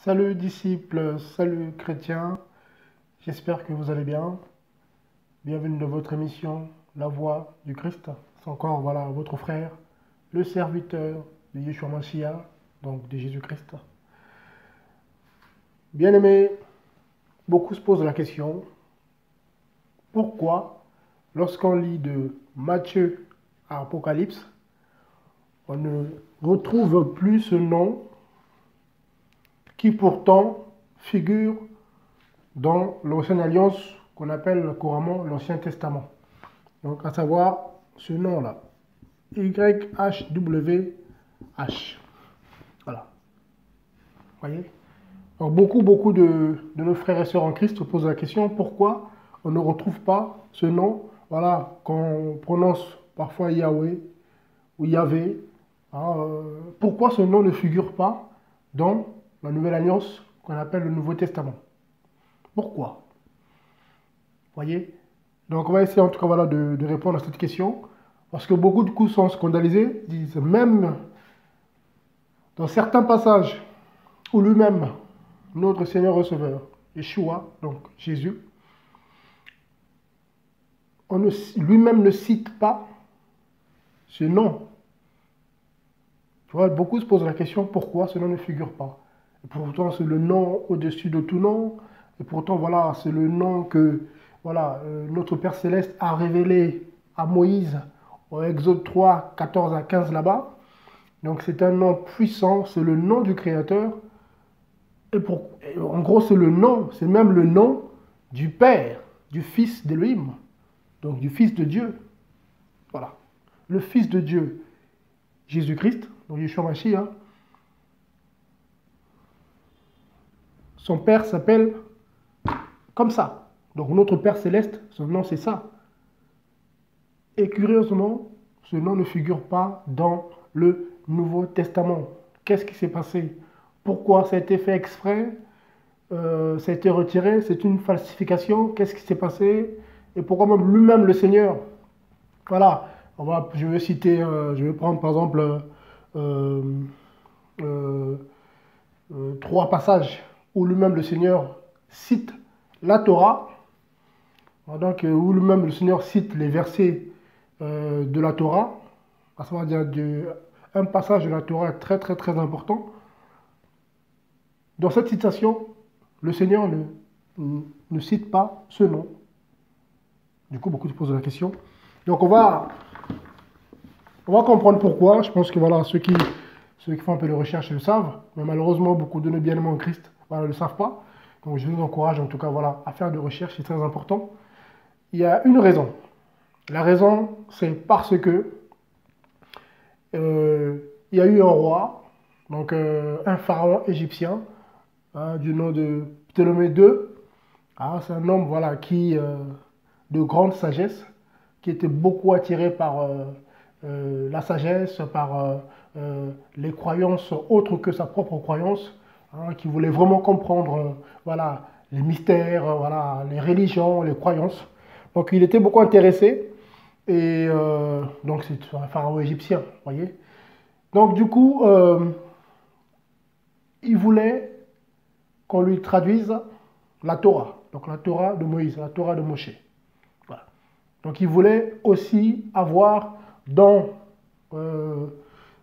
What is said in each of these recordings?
Salut disciples, salut chrétiens, j'espère que vous allez bien. Bienvenue dans votre émission La Voix du Christ. C'est encore votre frère, le serviteur de Yeshua Mashiach, donc de Jésus-Christ. Bien-aimés, beaucoup se posent la question, pourquoi lorsqu'on lit de Matthieu à Apocalypse, on ne retrouve plus ce nom qui pourtant figure dans l'Ancienne Alliance qu'on appelle couramment l'Ancien Testament. Donc à savoir ce nom-là, YHWH. Voilà. Vous voyez? Alors beaucoup de nos frères et sœurs en Christ se posent la question pourquoi on ne retrouve pas ce nom, voilà, qu'on prononce parfois Yahweh ou Yahvé. Pourquoi ce nom ne figure pas dans la Nouvelle Alliance qu'on appelle le Nouveau Testament? Pourquoi? Voyez? Donc on va essayer en tout cas de répondre à cette question. Parce que beaucoup de coups sont scandalisés, disent même dans certains passages où lui-même, notre Seigneur Receveur, Yeshua, donc Jésus, lui-même ne cite pas ce nom. Tu vois, beaucoup se posent la question pourquoi ce nom ne figure pas. Et pourtant c'est le nom au-dessus de tout nom. Et pourtant voilà, c'est le nom que notre Père Céleste a révélé à Moïse au Exode 3, 14 à 15 là-bas. Donc c'est un nom puissant, c'est le nom du Créateur. Et en gros c'est le nom, c'est même le nom du Père, du Fils d'Élohim, donc du Fils de Dieu. Voilà. Le Fils de Dieu, Jésus-Christ, donc Yeshua Mashiach, son Père s'appelle comme ça. Donc notre Père Céleste, son nom c'est ça. Et curieusement, ce nom ne figure pas dans le Nouveau Testament. Qu'est-ce qui s'est passé? Pourquoi ça a été fait exprès? Ça a été retiré? C'est une falsification? Qu'est-ce qui s'est passé? Et pourquoi même lui-même le Seigneur? Voilà, je vais citer, je vais prendre par exemple trois passages où lui-même le Seigneur cite la Torah, donc où lui-même le Seigneur cite les versets de la Torah, à savoir un passage de la Torah très très très important. Dans cette citation, le Seigneur ne cite pas ce nom. Du coup, beaucoup se posent la question. Donc on va comprendre pourquoi. Je pense que voilà, ceux qui font un peu de recherche le savent, mais malheureusement, beaucoup de nos bien-aimés en Christ ne le savent pas. Donc je vous encourage en tout cas à faire de recherche, c'est très important. Il y a une raison. La raison, c'est parce que il y a eu un roi, donc un pharaon égyptien, du nom de Ptolémée II. C'est un homme qui de grande sagesse, qui était beaucoup attiré par la sagesse, par les croyances autres que sa propre croyance, qui voulait vraiment comprendre les mystères, les religions, les croyances. Donc il était beaucoup intéressé. Et donc c'est un pharaon égyptien, vous voyez. Donc du coup, il voulait qu'on lui traduise la Torah, donc la Torah de Moïse, la Torah de Moshe. Voilà. Donc il voulait aussi avoir dans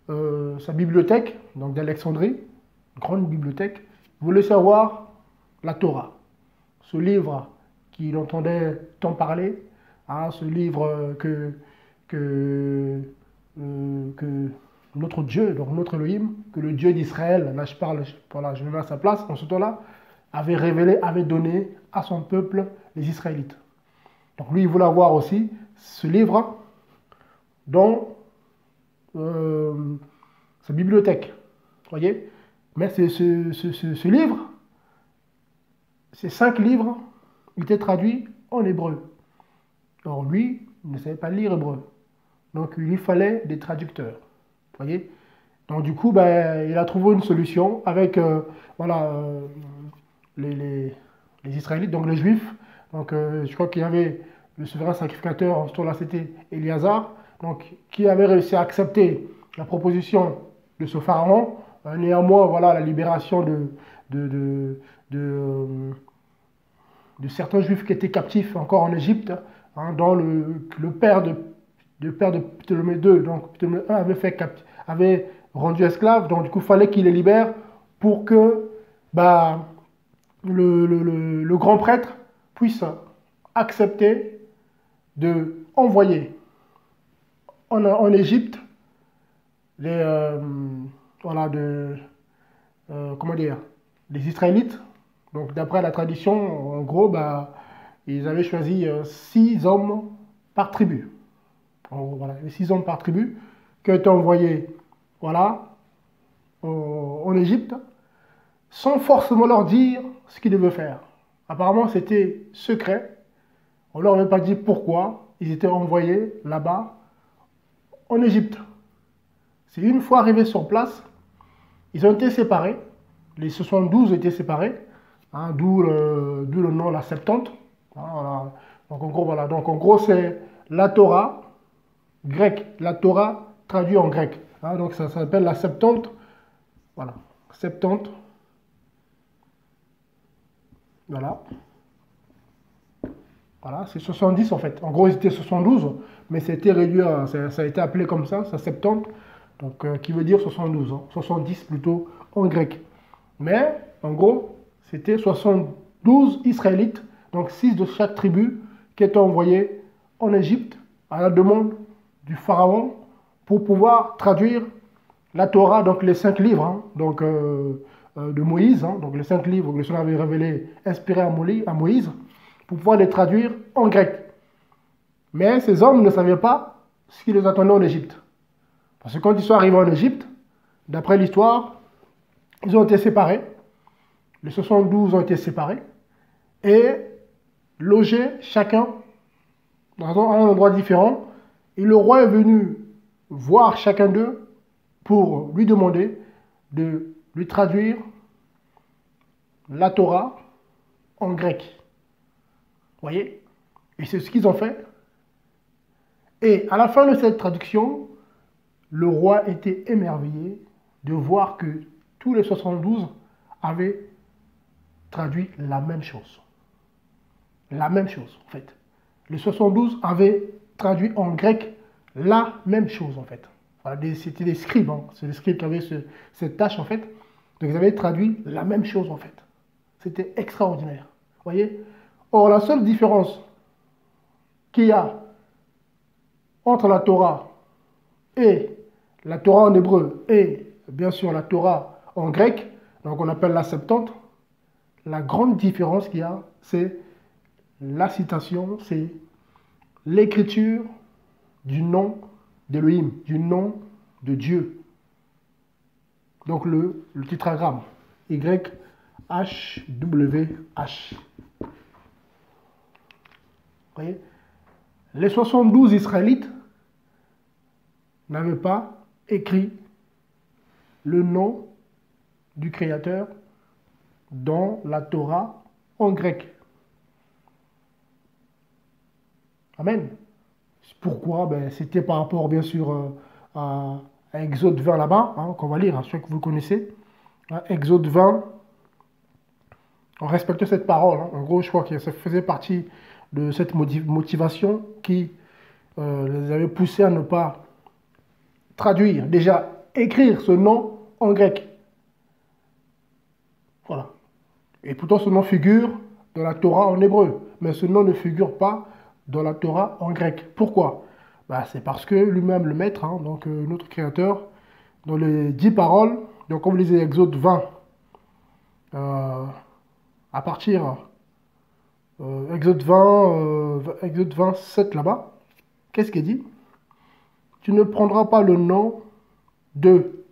sa bibliothèque, donc d'Alexandrie, une grande bibliothèque, il voulait savoir la Torah, ce livre qu'il entendait tant parler, ce livre que notre Dieu, donc notre Elohim, que le Dieu d'Israël, là je me mets à sa place, en ce temps-là, avait révélé, avait donné à son peuple, les Israélites. Donc lui, il voulait avoir aussi ce livre dans sa bibliothèque. Voyez? Mais ce livre, ces 5 livres, étaient traduits en hébreu. Alors lui, il ne savait pas lire hébreu. Donc il lui fallait des traducteurs. Voyez? Donc du coup, il a trouvé une solution avec les Israélites, donc les Juifs. Donc je crois qu'il y avait le souverain sacrificateur, en ce temps-là c'était Éliazar, donc qui avait réussi à accepter la proposition de ce pharaon néanmoins, voilà, la libération de, de, de certains juifs qui étaient captifs encore en Égypte, hein, dont le père de Ptolémée II, donc Ptolémée I avait rendu esclave, donc du coup, il fallait qu'il les libère pour que bah, le grand prêtre puisse accepter de envoyer en Égypte voilà, comment dire, les Israélites. Donc d'après la tradition, en gros, bah, ils avaient choisi 6 hommes par tribu. Voilà, les 6 hommes par tribu qui ont été envoyés voilà, en Égypte sans forcément leur dire ce qu'ils devaient faire. Apparemment, c'était secret. On ne leur avait pas dit pourquoi ils étaient envoyés là-bas en Égypte. C'est une fois arrivés sur place, ils ont été séparés. Les 72 ont été séparés, hein, d'où le nom, la Septante. Hein, voilà. Donc en gros, c'est la Torah grecque, la Torah traduite en grec. Hein, donc ça s'appelle la Septante. Voilà, Septante. Voilà. Voilà, c'est 70 en fait. En gros, ils étaient 72, mais c'était réduit, ça a été appelé comme ça 70, donc qui veut dire 72, hein, 70 plutôt en grec. Mais en gros, c'était 72 Israélites, donc 6 de chaque tribu, qui étaient envoyés en Égypte à la demande du pharaon pour pouvoir traduire la Torah, donc les 5 livres, hein, donc, de Moïse, hein, donc les 5 livres que le Seigneur avait révélés, inspirés à Moïse, pour pouvoir les traduire en grec. Mais ces hommes ne savaient pas ce qui les attendait en Égypte. Parce que quand ils sont arrivés en Égypte, d'après l'histoire, ils ont été séparés. Les 72 ont été séparés et logés chacun dans un endroit différent. Et le roi est venu voir chacun d'eux pour lui demander de lui traduire la Torah en grec. Vous voyez? Et c'est ce qu'ils ont fait. Et à la fin de cette traduction, le roi était émerveillé de voir que tous les 72 avaient traduit la même chose. La même chose, en fait. Les 72 avaient traduit en grec la même chose, en fait. Voilà, c'était des scribes, hein. C'est des scribes qui avaient cette tâche, en fait. Donc ils avaient traduit la même chose, en fait. C'était extraordinaire. Vous voyez? Or, la seule différence qu'il y a entre la Torah et la Torah en hébreu et bien sûr la Torah en grec, donc on appelle la Septante, la grande différence qu'il y a, c'est la citation, c'est l'écriture du nom d'Elohim, du nom de Dieu. Donc le tétragramme, YHWH. Vous voyez? Les 72 Israélites n'avaient pas écrit le nom du Créateur dans la Torah en grec. Amen. Pourquoi? C'était par rapport, bien sûr, à Exode 20 là-bas, hein, qu'on va lire, hein, ceux que vous connaissez. Hein, Exode 20, on respectait cette parole. Hein. En gros, je crois que ça faisait partie de cette motivation qui les avait poussés à ne pas traduire, déjà écrire ce nom en grec. Voilà. Et pourtant, ce nom figure dans la Torah en hébreu, mais ce nom ne figure pas dans la Torah en grec. Pourquoi? C'est parce que lui-même, le maître, hein, donc notre créateur, dans les 10 paroles, donc comme vous lisez Exode 20, à partir Exode 27 là-bas, qu'est-ce qu'il dit? Tu ne prendras pas le nom de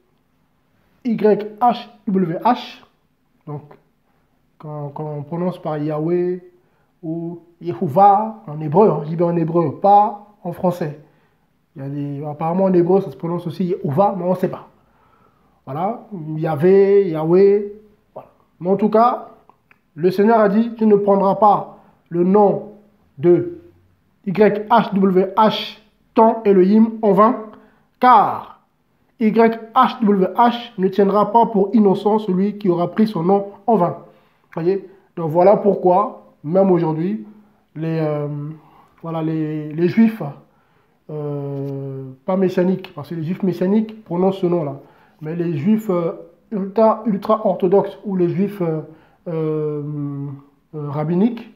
YHWH, donc quand on prononce par Yahweh ou Yehovah en hébreu, hein, je dis bien en hébreu, pas en français. Apparemment en hébreu ça se prononce aussi Yehovah, mais on ne sait pas. Voilà, Yahweh. Voilà. Mais en tout cas, le Seigneur a dit, tu ne prendras pas le nom de YHWH, ton Elohim, en vain, car YHWH ne tiendra pas pour innocent celui qui aura pris son nom en vain. Voyez? Donc voilà pourquoi, même aujourd'hui, les juifs, pas messianiques, parce que les juifs messianiques prononcent ce nom-là, mais les juifs ultra orthodoxes ou les juifs rabbiniques,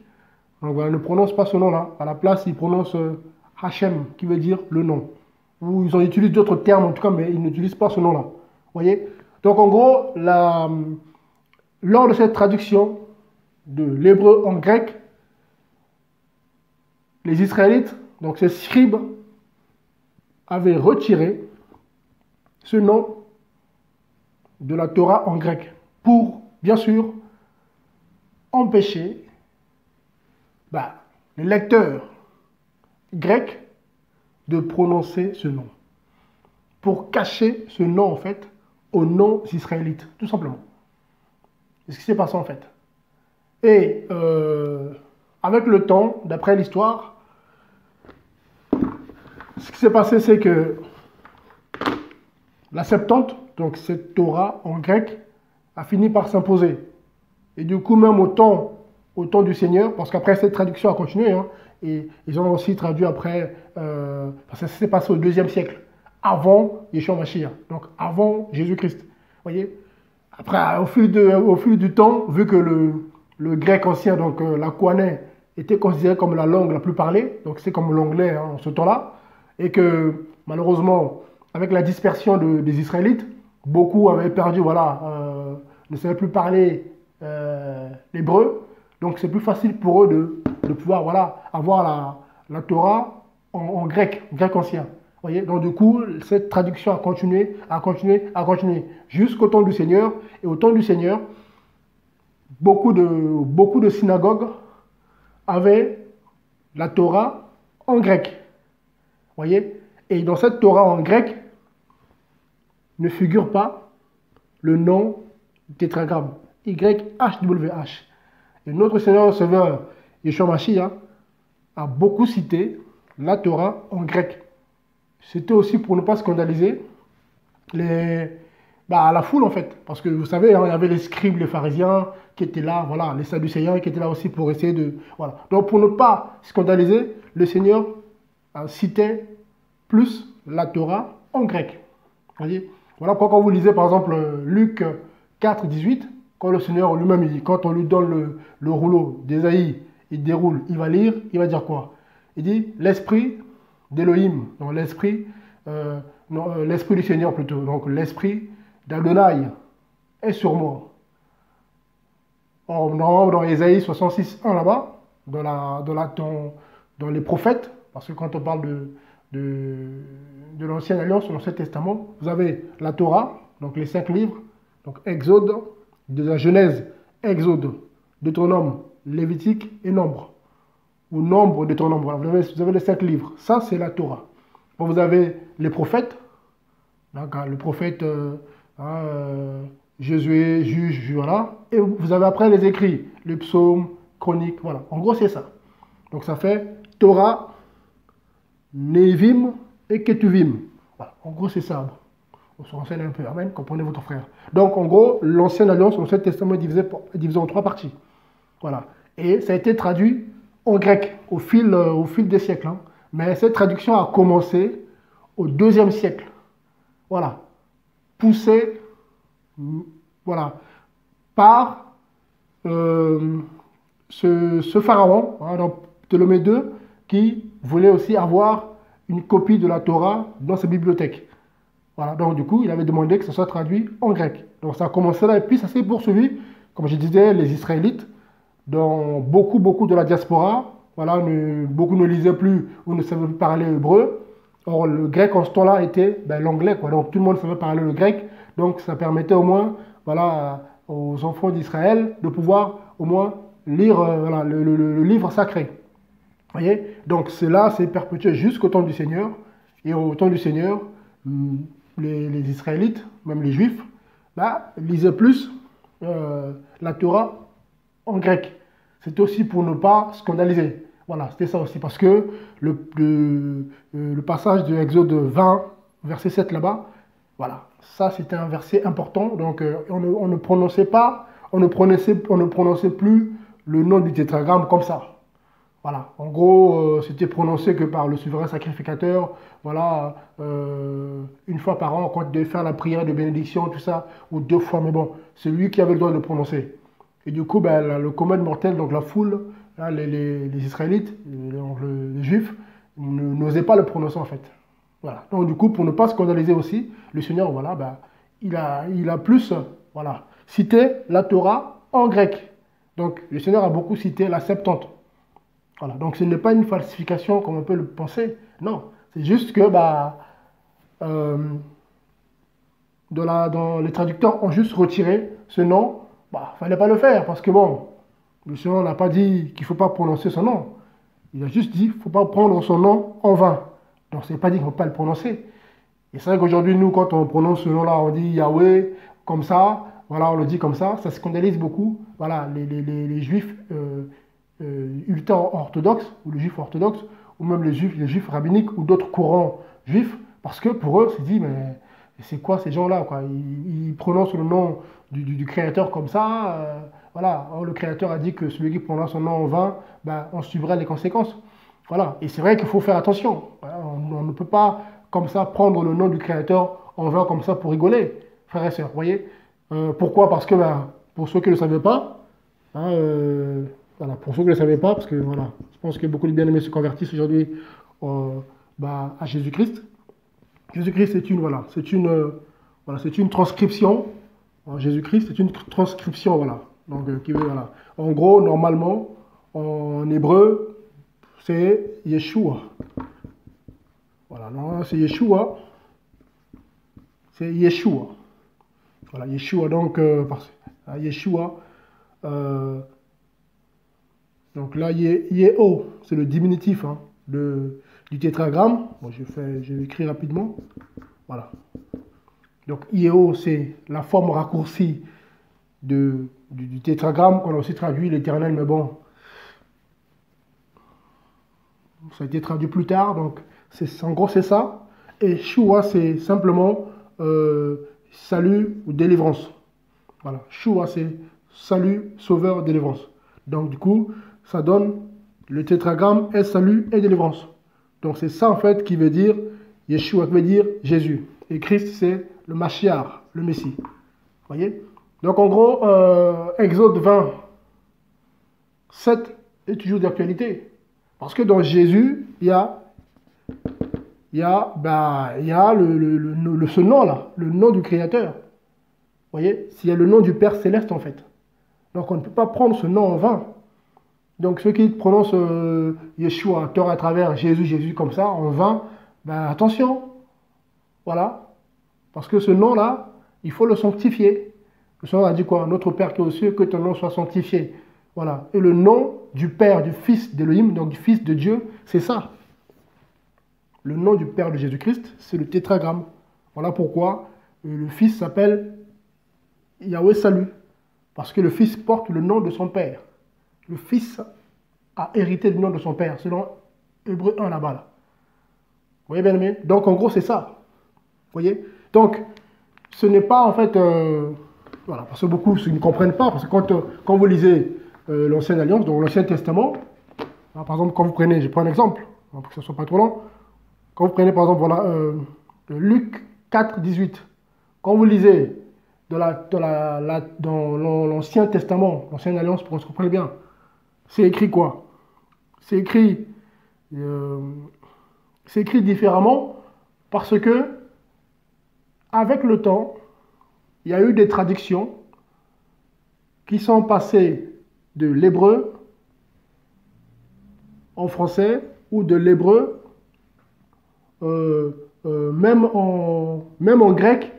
donc voilà, ne prononcent pas ce nom-là. À la place, ils prononcent Hachem, qui veut dire le nom. Ou ils utilisent d'autres termes en tout cas, mais ils n'utilisent pas ce nom-là. Voyez? Donc en gros, lors de cette traduction de l'hébreu en grec, les Israélites, donc ces scribes, avaient retiré ce nom de la Torah en grec pour, bien sûr, empêcher les lecteurs grecs de prononcer ce nom. Pour cacher ce nom, en fait, aux non-israélites, tout simplement. C'est ce qui s'est passé, en fait. Et avec le temps, d'après l'histoire, ce qui s'est passé, c'est que la Septante, donc cette Torah en grec, a fini par s'imposer. Et du coup, même au temps du Seigneur, parce qu'après cette traduction a continué, hein, et ils ont aussi traduit après, parce que ça s'est passé au 2e siècle, avant Yeshua Mashiach, donc avant Jésus-Christ. Vous voyez? Après, au fil du temps, vu que le grec ancien, donc la Kohané, était considéré comme la langue la plus parlée, donc c'est comme l'anglais hein, en ce temps-là, et que malheureusement, avec la dispersion des Israélites, beaucoup avaient perdu, ne savaient plus parler l'hébreu, donc c'est plus facile pour eux de pouvoir avoir la Torah en grec ancien. Voyez, donc du coup, cette traduction a continué, jusqu'au temps du Seigneur. Et au temps du Seigneur, beaucoup de synagogues avaient la Torah en grec. Voyez, et dans cette Torah en grec ne figure pas le nom du tétragramme YHWH. Et notre Seigneur Sauveur Yeshua Mashiach a beaucoup cité la Torah en grec. C'était aussi pour ne pas scandaliser la foule en fait. Parce que vous savez, hein, il y avait les scribes, les pharisiens qui étaient là, voilà, les sadducéens qui étaient là aussi pour essayer de... Voilà. Donc pour ne pas scandaliser, le Seigneur citait plus la Torah en grec. Voyez, voilà pourquoi quand vous lisez par exemple Luc 4, 18, quand le Seigneur lui-même, il dit, quand on lui donne le rouleau d'Ésaïe, il déroule, il va lire, il va dire quoi? Il dit l'esprit d'Élohim, donc l'esprit du Seigneur plutôt, donc l'esprit d'Adonai est sur moi. Or, normalement, dans Ésaïe 66, 1 là-bas, dans les prophètes, parce que quand on parle de l'Ancienne Alliance, l'Ancien Testament, vous avez la Torah, donc les 5 livres, donc Exode, de la Genèse, Exode, Deutéronome, Lévitique et Nombre. Ou Nombre, Deutéronome, voilà, vous avez les 5 livres. Ça, c'est la Torah. Bon, vous avez les prophètes, donc, le prophète Josué, Juge, voilà. Et vous avez après les écrits, les psaumes, chroniques, voilà. En gros, c'est ça. Donc ça fait Torah, Nevim et Ketuvim. Voilà. En gros, c'est ça. On se renseigne un peu. Amen. Comprenez votre frère. Donc, en gros, l'Ancienne Alliance, l'Ancien Testament est divisé en 3 parties. Voilà. Et ça a été traduit en grec au fil des siècles. Hein. Mais cette traduction a commencé au 2e siècle. Voilà. Poussé par ce pharaon, hein, donc Ptolémée II, qui voulait aussi avoir une copie de la Torah dans sa bibliothèque. Voilà, donc du coup, il avait demandé que ça soit traduit en grec. Donc ça a commencé là, et puis ça s'est poursuivi, comme je disais, les Israélites, dans beaucoup de la diaspora, voilà, beaucoup ne lisaient plus ou ne savaient plus parler hébreu. Or, le grec en ce temps-là était l'anglais, quoi. Donc tout le monde savait parler le grec, donc ça permettait au moins, voilà, aux enfants d'Israël de pouvoir au moins lire le livre sacré. Vous voyez? Donc cela s'est perpétué jusqu'au temps du Seigneur, et au temps du Seigneur, les Israélites, même les Juifs, lisaient plus la Torah en grec. C'était aussi pour ne pas scandaliser. Voilà, c'était ça aussi. Parce que le passage de Exode 20, verset 7 là-bas, Voilà, ça c'était un verset important. Donc on ne prononçait pas, on ne prononçait plus le nom du tétragramme comme ça. Voilà, en gros, c'était prononcé que par le souverain sacrificateur, voilà, une fois par an, quand il devait faire la prière de bénédiction, tout ça, ou 2 fois, mais bon, c'est lui qui avait le droit de le prononcer. Et du coup, ben, le commun mortel, donc la foule, là, les Israélites, les Juifs, n'osaient pas le prononcer en fait. Voilà. Donc du coup, pour ne pas scandaliser aussi, le Seigneur, voilà, ben, il a plus, voilà, cité la Torah en grec. Donc le Seigneur a beaucoup cité la Septante. Voilà, donc ce n'est pas une falsification comme on peut le penser. Non, c'est juste que bah, euh, dans les traducteurs ont juste retiré ce nom. Bah, il ne fallait pas le faire parce que bon, le Seigneur n'a pas dit qu'il ne faut pas prononcer son nom. Il a juste dit qu'il ne faut pas prendre son nom en vain. Donc, ce n'est pas dit qu'il ne faut pas le prononcer. Et c'est vrai qu'aujourd'hui, nous, quand on prononce ce nom-là, on dit Yahweh, comme ça, voilà, on le dit comme ça scandalise beaucoup, voilà, les juifs ultra-orthodoxes, ou les juifs orthodoxes, ou même les juifs rabbiniques, ou d'autres courants juifs, parce que pour eux, c'est dit, mais c'est quoi ces gens-là, quoi? Ils prononcent le nom du Créateur comme ça, voilà, or, le Créateur a dit que celui qui prononce son nom en vain, ben, on suivra les conséquences. Voilà, et c'est vrai qu'il faut faire attention. Voilà, on ne peut pas comme ça prendre le nom du Créateur en vain comme ça pour rigoler, frères et sœurs. Vous voyez. Pourquoi? Parce que ben, pour ceux qui ne le savaient pas, hein, voilà, pour ceux qui ne le savaient pas, parce que voilà, je pense que beaucoup de bien-aimés se convertissent aujourd'hui bah, à Jésus-Christ. Jésus-Christ, c'est une transcription. Jésus-Christ, c'est une transcription, voilà. Donc, voilà. En gros, normalement, en hébreu, c'est Yeshua. Voilà, non, c'est Yeshua. C'est Yeshua. Voilà, Yeshua, donc, Yeshua. Donc là, Yeho, c'est le diminutif hein, du tétragramme. Bon, je vais écrire rapidement. Voilà. Donc Yeho, c'est la forme raccourcie du tétragramme qu'on a aussi traduit l'Éternel, mais bon, ça a été traduit plus tard. Donc en gros, c'est ça. Et Shua, c'est simplement salut ou délivrance. Voilà. Shua, c'est salut, sauveur, délivrance. Donc du coup, ça donne le tétragramme est salut et délivrance. Donc c'est ça en fait qui veut dire Yeshua, qui veut dire Jésus. Et Christ, c'est le Mashiach, le Messie. Vous voyez? Donc en gros, Exode 20, 7 est toujours d'actualité. Parce que dans Jésus, il y a ce nom-là, le nom du Créateur. Vous voyez? Il y a le nom du Père Céleste en fait. Donc on ne peut pas prendre ce nom en vain. Donc ceux qui prononcent Yeshua, tort à travers Jésus, Jésus comme ça, en vain, ben attention. Voilà. Parce que ce nom-là, il faut le sanctifier. Le Seigneur a dit quoi? Notre Père qui est aux cieux, que ton nom soit sanctifié. Voilà. Et le nom du Père, du Fils d'Élohim, donc du Fils de Dieu, c'est ça. Le nom du Père de Jésus-Christ, c'est le tétragramme. Voilà pourquoi le Fils s'appelle Yahweh Salut. Parce que le Fils porte le nom de son Père. Le Fils a hérité du nom de son Père, selon Hébreu 1 là-bas. Là. Vous voyez bien aimé? Donc en gros, c'est ça. Vous voyez? Donc, ce n'est pas en fait... voilà, parce que beaucoup ne comprennent pas. Parce que quand vous lisez l'Ancienne Alliance, donc l'Ancien Testament, par exemple, quand vous prenez, je prends un exemple, pour que ce ne soit pas trop long, quand vous prenez par exemple, voilà, Luc 4, 18, quand vous lisez dans l'Ancien Testament, l'Ancienne Alliance, pour qu'on se comprenne bien, c'est écrit quoi? C'est écrit différemment parce que, avec le temps, il y a eu des traductions qui sont passées de l'hébreu en français ou de l'hébreu même en grec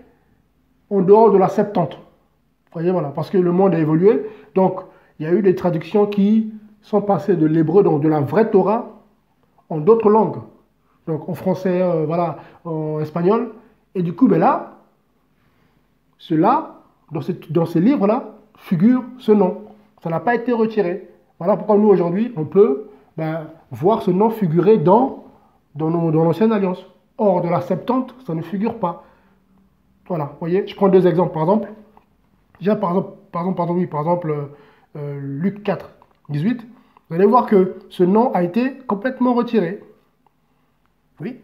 en dehors de la Septante. Vous voyez, voilà, parce que le monde a évolué. Donc, il y a eu des traductions qui sont passées de l'hébreu, donc de la vraie Torah, en d'autres langues. Donc, en français, voilà, en espagnol. Et du coup, ben là, dans ces livres-là, figure ce nom. Ça n'a pas été retiré. Voilà pourquoi nous, aujourd'hui, on peut voir ce nom figurer dans l'Ancienne Alliance. Or, de la Septante, ça ne figure pas. Voilà, vous voyez, je prends deux exemples. Par exemple, déjà, par exemple, Luc 4, 18, vous allez voir que ce nom a été complètement retiré. Oui,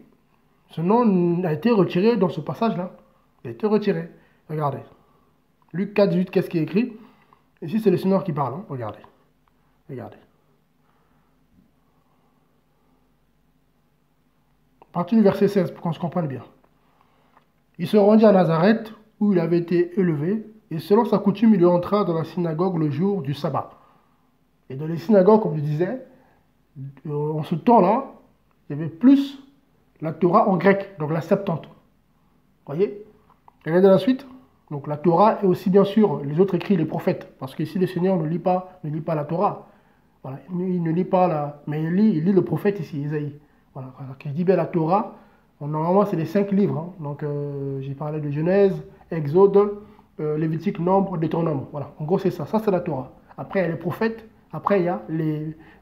ce nom a été retiré dans ce passage-là. Il a été retiré. Regardez. Luc 4, 18, qu'est-ce qui est écrit? Ici, c'est le Seigneur qui parle. Hein. Regardez. Regardez. À partir du verset 16, pour qu'on se comprenne bien. Il se rendit à Nazareth, où il avait été élevé, et selon sa coutume, il entra dans la synagogue le jour du sabbat. Et dans les synagogues, comme je disais, en ce temps-là, il y avait plus la Torah en grec, donc la Septante. Vous voyez? Regardez la suite. Donc la Torah et aussi bien sûr les autres écrits, les prophètes. Parce qu'ici le Seigneur ne lit pas la Torah. Voilà. Il ne lit pas mais il lit le prophète ici, Isaïe. Voilà. Alors, quand je dis bien la Torah, normalement c'est les 5 livres. Hein. Donc j'ai parlé de Genèse, Exode, Lévitique, Nombre, Deutéronome. Voilà. En gros c'est ça. Ça c'est la Torah. Après il y a les prophètes. Après il y a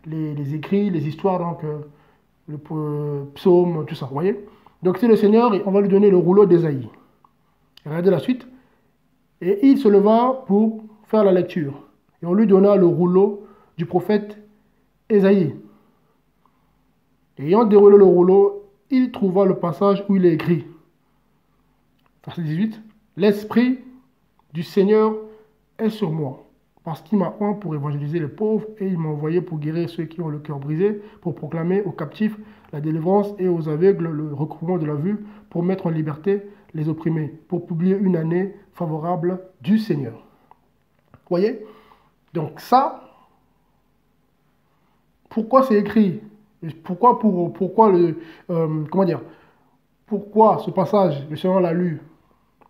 les écrits, les histoires, donc le psaume, tout ça. Vous voyez? Donc c'est le Seigneur, on va lui donner le rouleau d'Ésaïe. Regardez la suite. Et il se leva pour faire la lecture. Et on lui donna le rouleau du prophète Ésaïe. Ayant déroulé le rouleau, il trouva le passage où il est écrit. Verset 18. L'Esprit du Seigneur est sur moi, parce qu'il m'a oint pour évangéliser les pauvres, et il m'a envoyé pour guérir ceux qui ont le cœur brisé, pour proclamer aux captifs la délivrance et aux aveugles le recouvrement de la vue, pour mettre en liberté les opprimés, pour publier une année favorable du Seigneur. Vous voyez? Donc ça, pourquoi c'est écrit? Pourquoi ce passage, le Seigneur l'a lu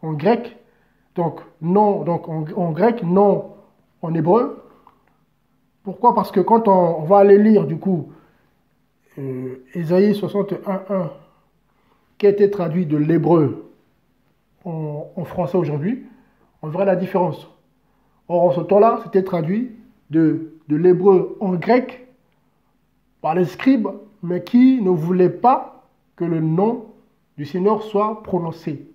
en grec, donc non, donc en grec, non en hébreu? Pourquoi? Parce que quand on va aller lire du coup Ésaïe 61.1, qui a été traduit de l'hébreu en français aujourd'hui, on verra la différence. Or, en ce temps-là, c'était traduit de l'hébreu en grec par les scribes, mais qui ne voulaient pas que le nom du Seigneur soit prononcé.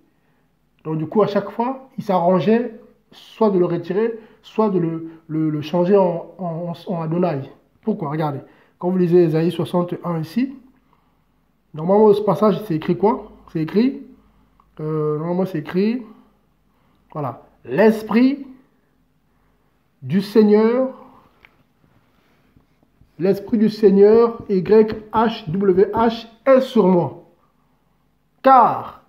Donc, du coup, à chaque fois, ils s'arrangeaient soit de le retirer, soit de le changer en Adonai. Pourquoi? Regardez. Quand vous lisez Ésaïe 61 ici, normalement, ce passage, c'est écrit quoi? C'est écrit, normalement, c'est écrit, voilà, l'Esprit du Seigneur, l'Esprit du Seigneur, YHWH, est sur moi. Car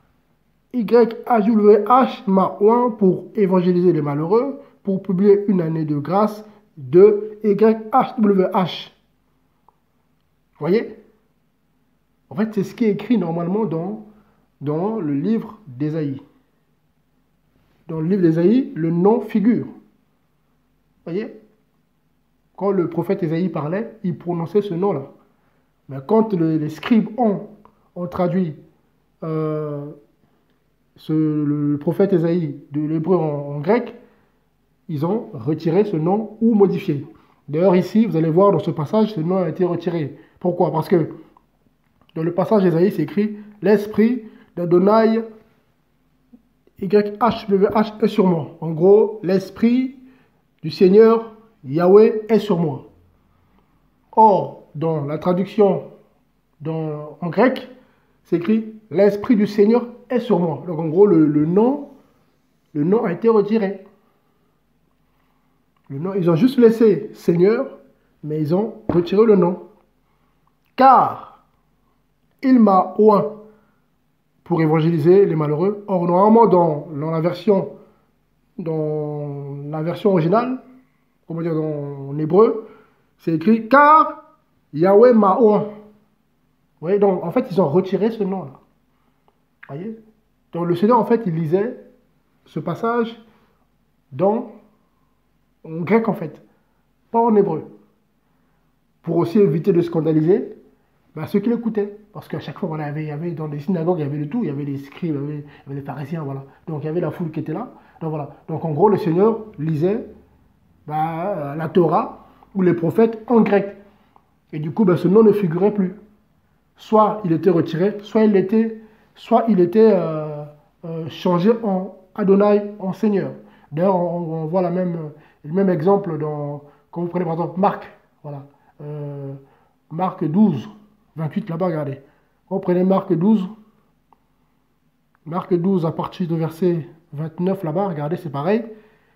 YHWH m'a oint pour évangéliser les malheureux, pour publier une année de grâce de YHWH. Vous voyez? En fait, c'est ce qui est écrit normalement dans le livre d'Ésaïe. Dans le livre d'Ésaïe, le nom figure. Vous voyez? Quand le prophète Ésaïe parlait, il prononçait ce nom-là. Mais quand les scribes ont traduit le prophète Ésaïe de l'hébreu en grec, ils ont retiré ce nom ou modifié. D'ailleurs, ici, vous allez voir dans ce passage, ce nom a été retiré. Pourquoi? Parce que dans le passage d'Ésaïe, c'est écrit « L'Esprit d'Adonai YHWH est sur moi ». En gros, l'Esprit du Seigneur Yahweh est sur moi. Or, dans la traduction en grec, c'est écrit « L'Esprit du Seigneur est sur moi ». Donc en gros, le nom a été retiré. Le nom, ils ont juste laissé Seigneur, mais ils ont retiré le nom. Car il m'a oint pour évangéliser les malheureux. Or, normalement, dans la version originale, comment dire, en hébreu, c'est écrit « Car Yahweh m'a oint ». Vous voyez, donc en fait, ils ont retiré ce nom-là. Vous voyez? Donc le Seigneur, en fait, il lisait ce passage en grec, en fait, pas en hébreu. Pour aussi éviter de scandaliser ceux qui l'écoutaient. Parce qu'à chaque fois, voilà, il y avait dans les synagogues, il y avait de tout. Il y avait les scribes, il y avait les pharisiens, voilà. Donc il y avait la foule qui était là. Donc voilà. Donc en gros, le Seigneur lisait la Torah ou les prophètes en grec. Et du coup, ce nom ne figurait plus. Soit il était retiré, soit il était changé en Adonai, en Seigneur. D'ailleurs, on voit le même exemple quand vous prenez par exemple Marc, voilà, Marc 12, 28 là-bas, regardez. Quand vous prenez Marc 12 à partir de verset 29 là-bas, regardez, c'est pareil.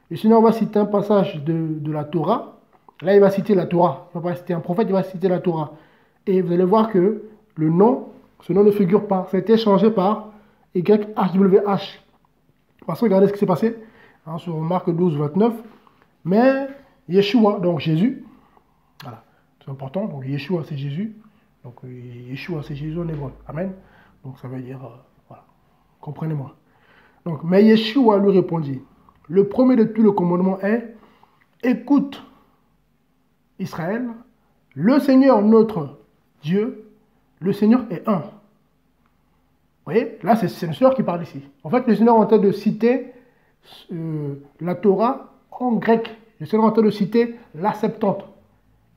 Et sinon, on va citer un passage de la Torah. Là, il va citer la Torah. Il ne va pas citer un prophète, il va citer la Torah. Et vous allez voir que ce nom ne figure pas. Ça a été changé par YHWH. Parce que regardez ce qui s'est passé sur Marc 12, 29. Mais Yeshua, donc Jésus, voilà, c'est important. Donc Yeshua, c'est Jésus. Donc Yeshua, c'est Jésus en hébreu. Amen. Donc ça veut dire, voilà, comprenez-moi. Donc, mais Yeshua lui répondit, le premier de tous les commandements est, écoute Israël, le Seigneur notre Dieu, le Seigneur est un. Vous voyez, là c'est le Seigneur qui parle ici. En fait, le Seigneur est en train de citer la Torah en grec. Le Seigneur est en train de citer la Septante.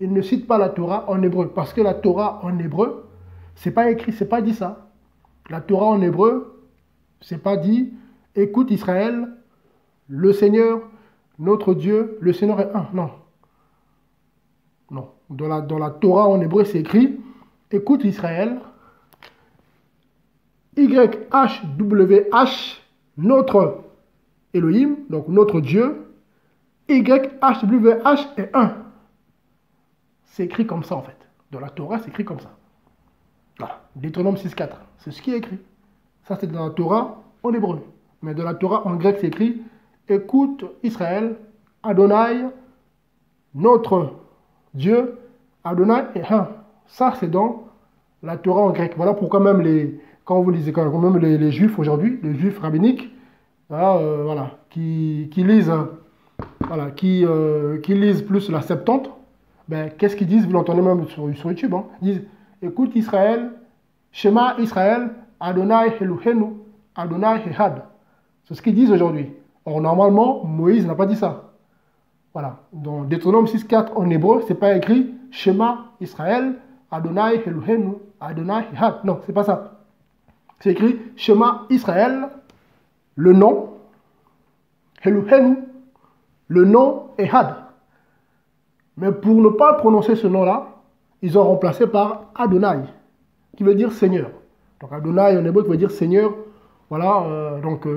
Il ne cite pas la Torah en hébreu, parce que la Torah en hébreu, c'est pas écrit, c'est pas dit ça. La Torah en hébreu, c'est pas dit, écoute Israël, le Seigneur, notre Dieu, le Seigneur est un. Non. Non. Dans la Torah en hébreu, c'est écrit, écoute Israël, YHWH, notre Elohim, donc notre Dieu, YHWH est un. C'est écrit comme ça en fait. Dans la Torah, c'est écrit comme ça. Voilà. Deutéronome 6.4, c'est ce qui est écrit. Ça, c'est dans la Torah en hébreu. Mais dans la Torah en grec, c'est écrit, écoute Israël, Adonai, notre Dieu, Adonai est un. Ça, c'est dans la Torah en grec. Voilà pourquoi même les Juifs aujourd'hui, les Juifs rabbiniques, voilà, qui lisent plus la Septante, ben, qu'est-ce qu'ils disent? Vous l'entendez même sur YouTube. Hein, ils disent, écoute Israël, Shema Israël, Adonai Elohenu, Adonai Ehad. C'est ce qu'ils disent aujourd'hui. Or, normalement, Moïse n'a pas dit ça. Voilà. Dans Deutéronome 6.4 en hébreu, c'est pas écrit Shema Israël, Adonai Elohenu, Adonai Ehad. Non, c'est pas ça. C'est écrit Shema Israël, le nom, Elohenu, le nom Ehad. Mais pour ne pas prononcer ce nom-là, ils ont remplacé par Adonai, qui veut dire Seigneur. Donc Adonai en hébreu qui veut dire Seigneur. Voilà, donc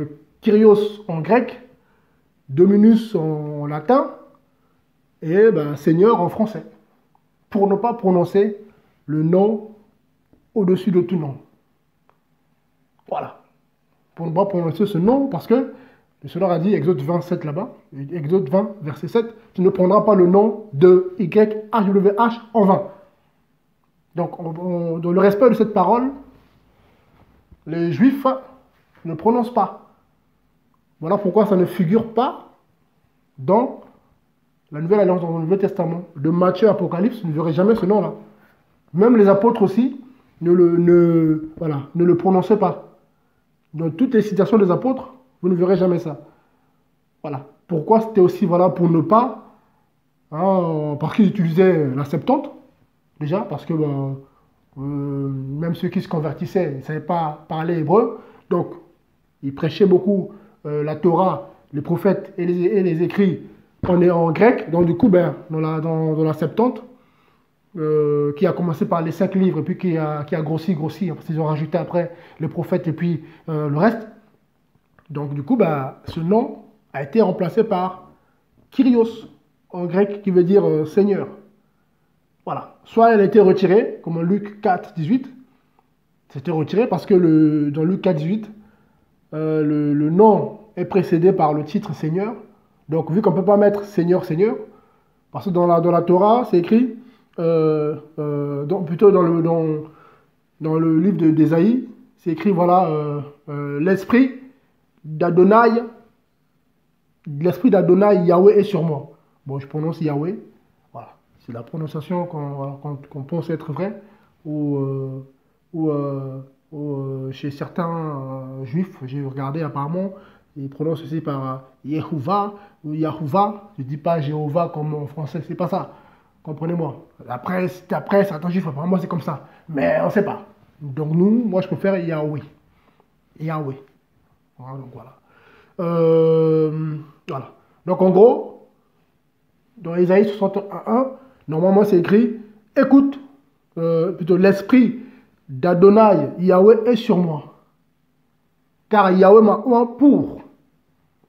Kyrios en grec, Dominus en latin, et ben, Seigneur en français. Pour ne pas prononcer le nom au-dessus de tout nom. Voilà. Pour ne pas prononcer ce nom, parce que le Seigneur a dit, Exode 27 là-bas, Exode 20, verset 7, tu ne prendras pas le nom de YHWH en vain. Donc, dans le respect de cette parole, les Juifs ne prononcent pas. Voilà pourquoi ça ne figure pas dans la Nouvelle Alliance, dans le Nouveau Testament. De Matthieu, Apocalypse, vous ne verrez jamais ce nom-là. Même les apôtres aussi ne le prononçaient pas. Dans toutes les citations des apôtres, vous ne verrez jamais ça. Voilà. Pourquoi? C'était aussi pour ne pas, parce qu'ils utilisaient la Septante, déjà, parce que même ceux qui se convertissaient ne savaient pas parler hébreu, donc ils prêchaient beaucoup la Torah, les prophètes et les écrits en grec, donc du coup, dans la Septante, qui a commencé par les 5 livres, et puis qui a grossi, parce qu'ils ont rajouté après les prophètes et puis le reste. Donc du coup, ce nom a été remplacé par Kyrios, en grec, qui veut dire Seigneur. Voilà. Soit elle a été retirée, comme en Luc 4, 18. C'était retiré parce que dans Luc 4, 18, le nom est précédé par le titre Seigneur. Donc vu qu'on ne peut pas mettre Seigneur, Seigneur, parce que dans la Torah, c'est écrit, plutôt dans le livre d'Ésaïe, c'est écrit, voilà, l'esprit d'Adonai Yahweh est sur moi. Bon, je prononce Yahweh. Voilà. C'est la prononciation qu'on pense être vraie. Ou chez certains juifs, j'ai regardé apparemment, ils prononcent aussi par Yehovah ou Yahuva. Je ne dis pas Jéhovah comme en français, c'est pas ça. Comprenez-moi. Après, certains juifs, apparemment, c'est comme ça. Mais on ne sait pas. Donc moi, je préfère Yahweh. Yahweh. Donc voilà. Voilà. Donc en gros, dans Ésaïe 61, normalement c'est écrit, écoute, plutôt l'esprit d'Adonai, Yahweh est sur moi. Car Yahweh m'a oint pour.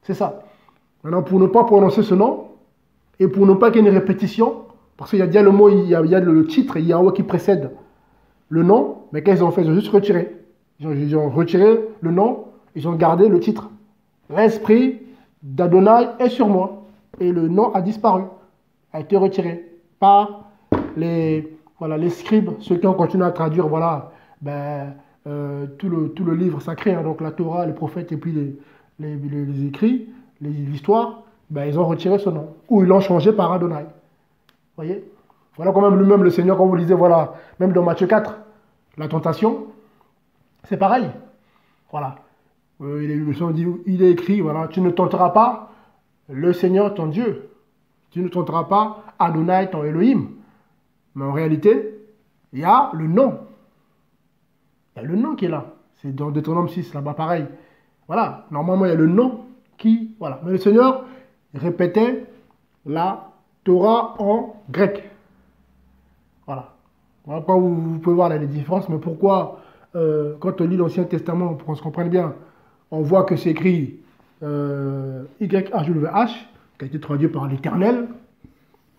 C'est ça. Maintenant, pour ne pas prononcer ce nom, et pour ne pas qu'il y ait une répétition, parce qu'il y a déjà le mot, il y a le titre Yahweh qui précède le nom, mais qu'est-ce qu'ils ont fait? Ils ont juste retiré. Ils ont retiré le nom, ils ont gardé le titre. L'esprit d'Adonai est sur moi. Et le nom a disparu, a été retiré par les scribes, ceux qui ont continué à traduire tout le livre sacré, hein, donc la Torah, les prophètes et puis les écrits, l'histoire, ils ont retiré ce nom. Ou ils l'ont changé par Adonai. Vous voyez? Voilà quand même lui-même, le Seigneur, quand vous lisez, voilà, même dans Matthieu 4, la tentation, c'est pareil. Voilà. Il est écrit, voilà, tu ne tenteras pas le Seigneur ton Dieu. Tu ne tenteras pas Adonai ton Elohim. Mais en réalité, il y a le nom. Il y a le nom qui est là. C'est dans Deutéronome 6, là-bas, pareil. Voilà. Normalement, il y a le nom qui... Voilà. Mais le Seigneur répétait la Torah en grec. Voilà. Voilà pourquoi vous pouvez voir les différences. Mais pourquoi, quand on lit l'Ancien Testament, pour qu'on se comprenne bien, on voit que c'est écrit YHWH, qui a été traduit par l'Éternel.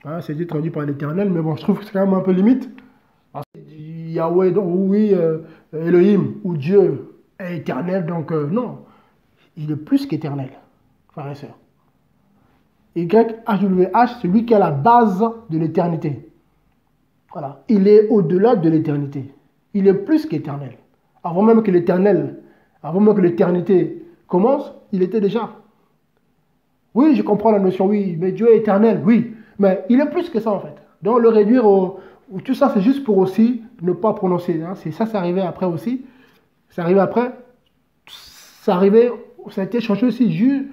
Hein, c'est été traduit par l'Éternel, mais bon, je trouve que c'est quand même un peu limite. Parce que Yahweh, donc, oui, Elohim, ou Dieu est éternel, donc non, il est plus qu'éternel, frères et sœurs. YHWH, c'est lui qui est la base de l'éternité. Voilà, il est au-delà de l'éternité. Il est plus qu'éternel. Avant même que l'éternité commence, il était déjà. Oui, je comprends la notion, oui, mais Dieu est éternel, oui, mais il est plus que ça en fait. Donc le réduire tout ça, c'est juste pour aussi ne pas prononcer. Hein. Ça arrivait après aussi. Ça arrivait après. Ça a été changé aussi juste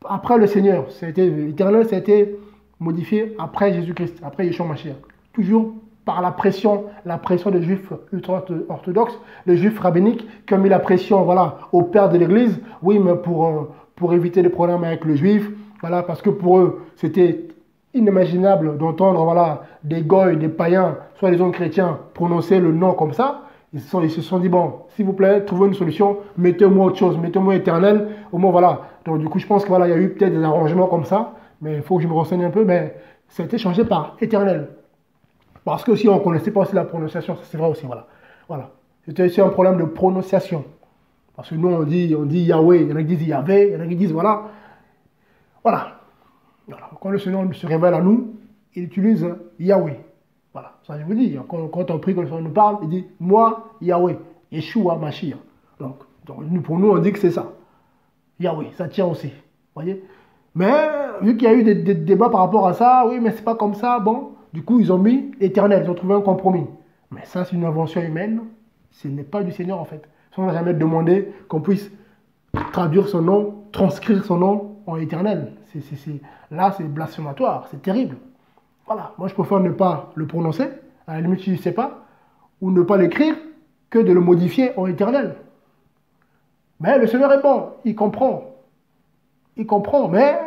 après le Seigneur. L'éternel, ça a été modifié après Jésus-Christ, après Yeshua Mashiach. Toujours par la pression des juifs ultra-orthodoxes, les juifs rabbiniques qui ont mis la pression, voilà, au père de l'Église. Oui, mais pour éviter des problèmes avec le juif, voilà, parce que pour eux, c'était inimaginable d'entendre, voilà, des goy, des païens, soit des hommes chrétiens, prononcer le nom comme ça. Ils se sont dit, bon, s'il vous plaît, trouvez une solution, mettez-moi autre chose, mettez-moi éternel, au moins, voilà. Donc, du coup, je pense qu'il voilà, y a eu peut-être des arrangements comme ça, mais il faut que je me renseigne un peu, mais ça a été changé par éternel. Parce que si on ne connaissait pas aussi la prononciation, c'est vrai aussi, voilà. Voilà. C'était aussi un problème de prononciation. Parce que nous, on dit Yahweh, il y en a qui disent Yahvé, il y en a qui disent, voilà. Voilà. Voilà. Quand le Seigneur se révèle à nous, il utilise Yahweh. Voilà. Ça, je vous dis, quand on prie, quand le Seigneur nous parle, il dit, moi, Yahweh, Yeshua, Mashiach. Donc, pour nous, on dit que c'est ça. Yahweh, ça tient aussi. Vous voyez? Mais, vu qu'il y a eu des débats par rapport à ça, oui, mais c'est pas comme ça, bon. Du coup, ils ont mis éternel, ils ont trouvé un compromis. Mais ça, c'est une invention humaine. Ce n'est pas du Seigneur, en fait. On n'a jamais demandé qu'on puisse traduire son nom, transcrire son nom en éternel. Là, c'est blasphématoire, c'est terrible. Voilà, moi, je préfère ne pas le prononcer, à la limite, je ne sais pas, ou ne pas l'écrire, que de le modifier en éternel. Mais le Seigneur est bon, il comprend. Il comprend, mais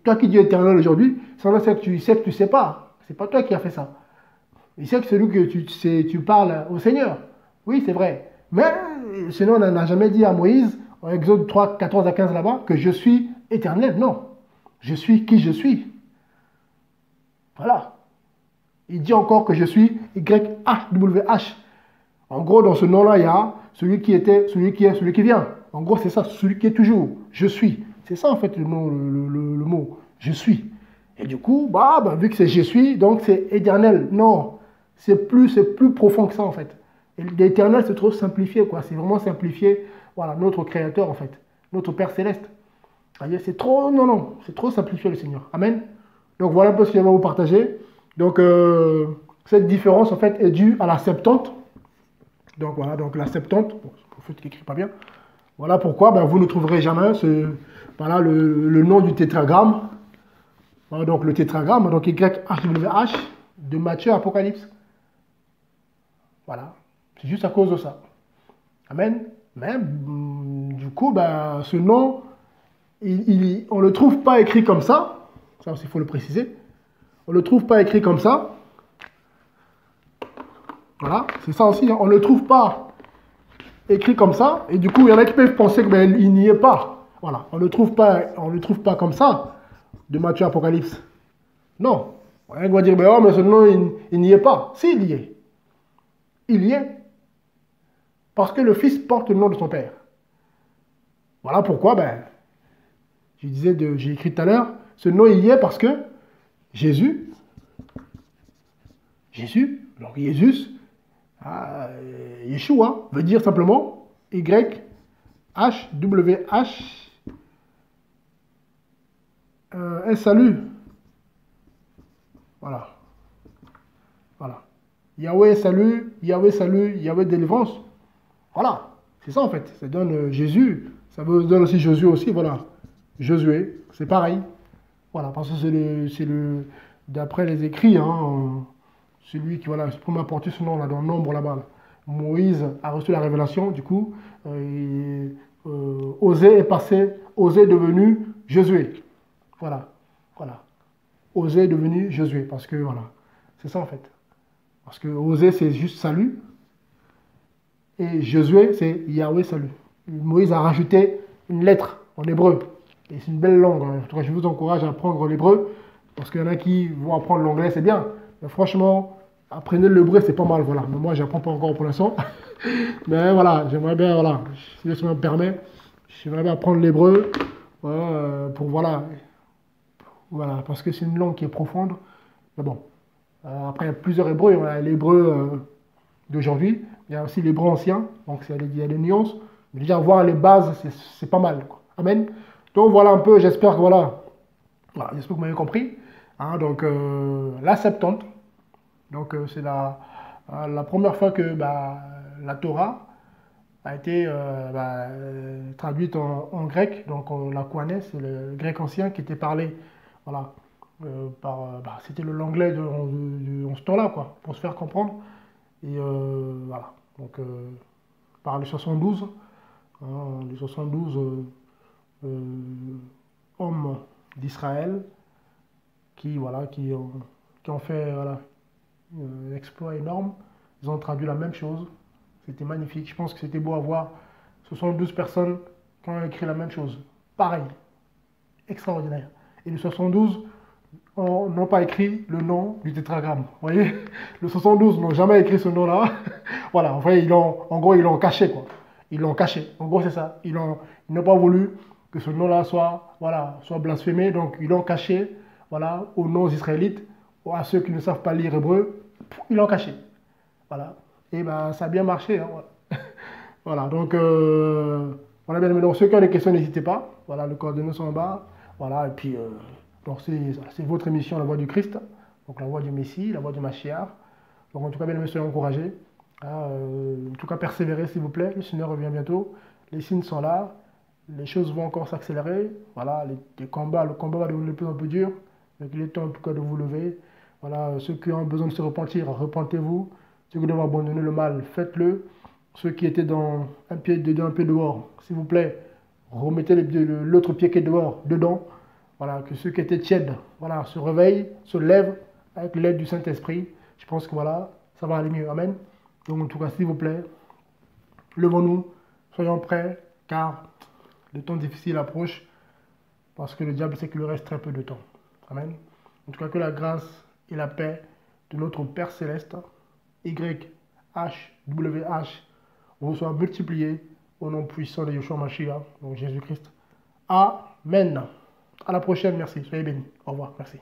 toi qui dis éternel aujourd'hui, c'est que tu ne sais pas. C'est pas toi qui as fait ça. Il sait que c'est lui que tu parles au Seigneur. Oui, c'est vrai. Mais le Seigneur n'a jamais dit à Moïse, en Exode 3, 14 à 15 là-bas, que je suis éternel. Non. Je suis qui je suis. Voilà. Il dit encore que je suis YHWH. En gros, dans ce nom-là, il y a celui qui était, celui qui est, celui qui vient. En gros, c'est ça, celui qui est toujours. Je suis. C'est ça, en fait, le mot. Je suis. Et du coup, vu que c'est je suis, donc c'est éternel. Non. C'est plus profond que ça, en fait. Et l'éternel, c'est trop simplifié, quoi. C'est vraiment simplifié. Voilà, notre Créateur, en fait. Notre Père Céleste. C'est trop, non, c'est trop simplifié, le Seigneur. Amen. Donc, voilà un peu ce que je vais vous partager. Donc, cette différence, en fait, est due à la Septante. Donc, voilà, donc la Septante. Bon, pour ceux qui n'écrivent pas bien. Voilà pourquoi vous ne trouverez jamais le nom du tétragramme. Voilà, donc, le tétragramme, donc YHWH, de Matthieu Apocalypse. Voilà. C'est juste à cause de ça. Amen. Mais, du du coup, ben, ce nom, on ne le trouve pas écrit comme ça. Ça aussi, il faut le préciser. On ne le trouve pas écrit comme ça. Voilà, c'est ça aussi. Hein. On ne le trouve pas écrit comme ça. Et du coup, il y en a qui peuvent penser qu'il ben, n'y est pas. Voilà, on ne le trouve pas comme ça, de Matthieu Apocalypse. Non. On va dire, ben, oh, mais ce nom, il n'y est pas. Si, il y est. Il y est. Parce que le Fils porte le nom de son Père. Voilà pourquoi, ben, j'ai écrit tout à l'heure, ce nom il y est parce que Jésus, donc Jésus, Yeshua, veut dire simplement Y-H-W-H, un salut. Voilà. Voilà. Yahweh salut, Yahweh délivrance. Voilà. C'est ça en fait. Ça donne Jésus. Ça donne aussi Josué aussi. Voilà. Josué, c'est pareil. Voilà. Parce que d'après les écrits, hein, celui qui voilà, m'a porté ce nom là dans le nombre là-bas. Là. Moïse a reçu la révélation. Du coup, Osée est passé, Osée est devenu Josué. Voilà. Voilà. Osée est devenu Josué. Parce que voilà. C'est ça en fait. Parce que Osée, c'est juste salut. Et Josué, c'est Yahweh salut. Moïse a rajouté une lettre en hébreu. Et c'est une belle langue. En tout cas, je vous encourage à apprendre l'hébreu. Parce qu'il y en a qui vont apprendre l'anglais, c'est bien. Mais franchement, apprenez l'hébreu, c'est pas mal. Voilà. Mais moi, je n'apprends pas encore pour l'instant. Mais voilà, j'aimerais bien, voilà, si ça me permet, j'aimerais bien apprendre l'hébreu. Pour voilà. Voilà, parce que c'est une langue qui est profonde. Mais bon. Après, il y a plusieurs hébreux. Il y a l'hébreu d'aujourd'hui. Il y a aussi l'hébreu ancien. Donc, il y a des nuances. Mais déjà, voir les bases, c'est pas mal. Quoi. Amen. Donc, voilà un peu. J'espère que voilà, j'espère que vous m'avez compris. Hein, donc, la Septante. Donc, c'est la première fois que la Torah a été traduite en grec. Donc, la Kohané, c'est le grec ancien qui était parlé. Voilà. C'était l'anglais en ce temps-là, quoi, pour se faire comprendre. Et voilà. Donc, par les 72, hein, les 72 hommes d'Israël qui ont fait voilà, un exploit énorme. Ils ont traduit la même chose. C'était magnifique. Je pense que c'était beau à voir. 72 personnes qui ont écrit la même chose. Pareil. Extraordinaire. Et les 72 n'ont pas écrit le nom du tétragramme. Vous voyez, les 72 n'ont jamais écrit ce nom-là. Voilà, en fait, en gros, ils l'ont caché, quoi. Ils l'ont caché. En gros, c'est ça. Ils n'ont pas voulu que ce nom-là soit blasphémé, donc ils l'ont caché, voilà, aux non-israélites, ou à ceux qui ne savent pas lire hébreu, ils l'ont caché. Voilà. Et ça a bien marché. Hein, voilà. Voilà, donc, voilà, bien aimé. Donc, ceux qui ont des questions, n'hésitez pas. Voilà, le coordonnées sont en bas. Voilà, et puis, donc c'est votre émission, La Voix du Christ. Donc, la voix du Messie, la voix du Mashiach. Donc, en tout cas, bien aimé, soyez encouragés. En tout cas, persévérez, s'il vous plaît. Le Seigneur revient bientôt. Les signes sont là. Les choses vont encore s'accélérer. Voilà, le combat va devenir de plus en plus dur. Donc, il est temps, en tout cas, de vous lever. Voilà, ceux qui ont besoin de se repentir, repentez-vous. Ceux qui doivent abandonner le mal, faites-le. Ceux qui étaient dans un pied dedans, un pied dehors, s'il vous plaît, remettez l'autre pied qui est dehors, dedans. Voilà, que ceux qui étaient tièdes, voilà, se réveillent, se lèvent avec l'aide du Saint-Esprit. Je pense que voilà, ça va aller mieux. Amen. Donc en tout cas, s'il vous plaît, levons-nous, soyons prêts, car le temps difficile approche, parce que le diable sait qu'il lui reste très peu de temps. Amen. En tout cas, que la grâce et la paix de notre Père Céleste, YHWH, vous soient multipliés au nom puissant de Yeshua Mashiach, donc Jésus-Christ. Amen. À la prochaine, merci. Soyez bénis. Au revoir, merci.